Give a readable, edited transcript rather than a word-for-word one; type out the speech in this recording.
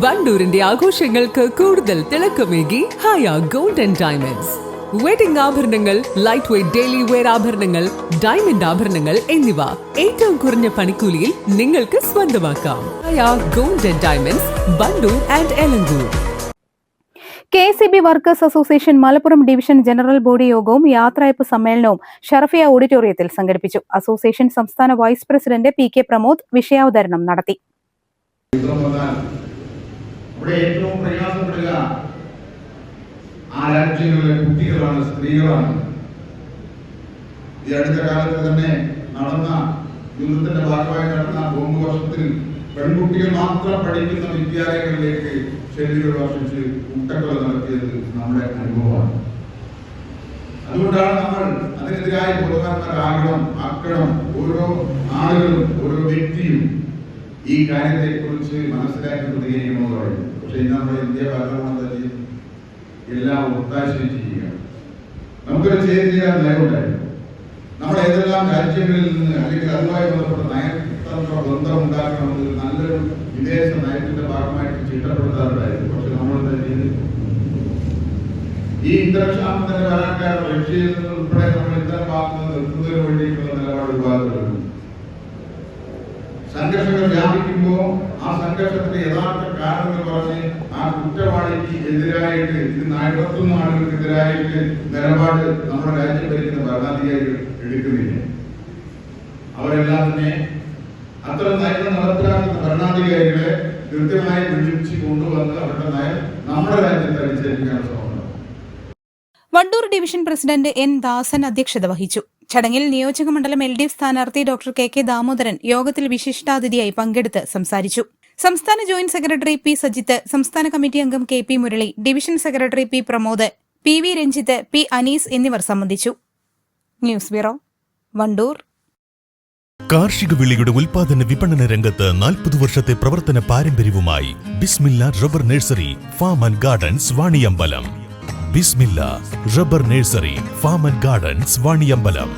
വണ്ടൂരിന്റെ ആഘോഷങ്ങൾക്ക് കൂടുതൽ തിളക്കമേകി Haya gold and diamonds. Wedding ആഭരണങ്ങൾ, ലൈറ്റ് വെയ്റ്റ് ഡെയിലി വെയർ ആഭരണങ്ങൾ, ഡയമണ്ട് ആഭരണങ്ങൾ എന്നിവ ഏറ്റവും കുറഞ്ഞ പണിക്കൂലിയിൽ നിങ്ങൾക്ക് സ്വന്തമാക്കാം. Haya gold and diamonds, Wandoor and Elankur. KCB workers association Malappuram division general body യോഗവും യാത്രയപ്പ് സമ്മേളനവും ഷറഫിയ ഓഡിറ്റോറിയത്തിൽ സംഘടിപ്പിച്ചു. അസോസിയേഷൻ സംസ്ഥാന വൈസ് പ്രസിഡന്റ് PK പ്രമോദ് വിഷയാവതരണം നടത്തി. ഏറ്റവും പ്രയാസപ്പെടുക ആ രാജ്യങ്ങളിലെ കുട്ടികളാണ്, സ്ത്രീകളാണ്. ഈ അടുത്ത കാലത്ത് തന്നെ നടന്ന യുദ്ധത്തിന്റെ ഭാഗമായി നടന്ന ബോംബ് വർഷത്തിൽ പെൺകുട്ടികൾ മാത്രം പഠിക്കുന്ന വിദ്യാലയങ്ങളിലേക്ക് ഷെല്ലുകൾ വർഷിച്ച് കൂട്ടക്കൊല നടത്തിയത് നമ്മുടെ അനുഭവമാണ്. അതുകൊണ്ടാണ് നമ്മൾ അതിനെതിരായി ബോധവാന്മാരാകണം, ആക്കണം. ഓരോ ആളുകളും ഓരോ വ്യക്തിയും ഈ കാര്യത്തെ കുറിച്ച് മനസ്സിലാക്കി പ്രതികരിക്കണമെന്ന് പറയുന്നു. പക്ഷെ ഇന്ന് നമ്മുടെ ഇന്ത്യ ഭരണകൂടത്തിൽ എല്ലാം ഒത്താശയം ചെയ്യുക. നമുക്കൊരു ചേരിചേരാ നയമുണ്ടായിരുന്നു. നമ്മൾ ഏതെല്ലാം രാജ്യങ്ങളിൽ നിന്ന് അല്ലെങ്കിൽ അതുമായി ബന്ധപ്പെട്ട നയതന്ത്ര ബന്ധം ഉണ്ടാക്കണമെന്ന് നല്ലൊരു വിദേശ നയത്തിന്റെ ഭാഗമായിട്ട് ചിട്ടപ്പെടുത്താറുണ്ടായിരുന്നു. പക്ഷെ നമ്മൾ ഈ ഇന്ധനക്ഷാമത്തിന്റെ വരാൻ കാരണം റഷ്യയിൽ നിന്ന് ഉൾപ്പെടെ നമ്മൾ ഇന്ധനം വാങ്ങുന്നത് നിർത്തുന്നതിന് വേണ്ടിയിട്ടുള്ള നിലപാട് വിവാദങ്ങളുണ്ട്. സംഘർഷങ്ങൾ വ്യാപിക്കുമ്പോൾ ആ സംഘർഷത്തിന്റെ യഥാർത്ഥ കാരണങ്ങൾ പറഞ്ഞ് ആ കുറ്റവാളിക്ക് എതിരായിട്ട്, ഇത് നടത്തുന്ന ആളുകൾക്കെതിരായിട്ട് നിലപാട് നമ്മുടെ രാജ്യം ഭരിക്കുന്ന ഭരണാധികാരികൾ എടുക്കുന്നില്ല. അവരെല്ലാം തന്നെ അത്തരം നയങ്ങൾ നടപ്പിലാക്കുന്ന ഭരണാധികാരികളെ കൃത്യമായി വിളിച്ച് കൊണ്ടുവന്ന് അവരുടെ നയം നമ്മുടെ രാജ്യത്ത് അനുസരിക്കാൻ ശ്രമം. വണ്ടൂർ ഡിവിഷൻ പ്രസിഡന്റ് N ദാസൻ അധ്യക്ഷത വഹിച്ചു. ചടങ്ങിൽ നിയോജകമണ്ഡലം LDF സ്ഥാനാർത്ഥി ഡോക്ടർ KK ദാമോദരൻ യോഗത്തിൽ വിശിഷ്ടാതിഥിയായി പങ്കെടുത്ത് സംസാരിച്ചു. സംസ്ഥാന ജോയിന്റ് സെക്രട്ടറി P സജിത്ത്, സംസ്ഥാന കമ്മിറ്റി അംഗം KP Murali, division secretary P Pramod, PV Ranjith, P Anees എന്നിവർ സംബന്ധിച്ചു. News bureau, Wandoor. കാർഷിക വിളയുടെ ഉൽപാദന വിപണന രംഗത്ത് 40 വർഷത്തെ പ്രവർത്തന പാരമ്പര്യവുമായി Bismilla rubber nursery, farm and gardens, Vaniyambalam. Bismilla rubber nursery, farm and gardens, Vaniyambalam.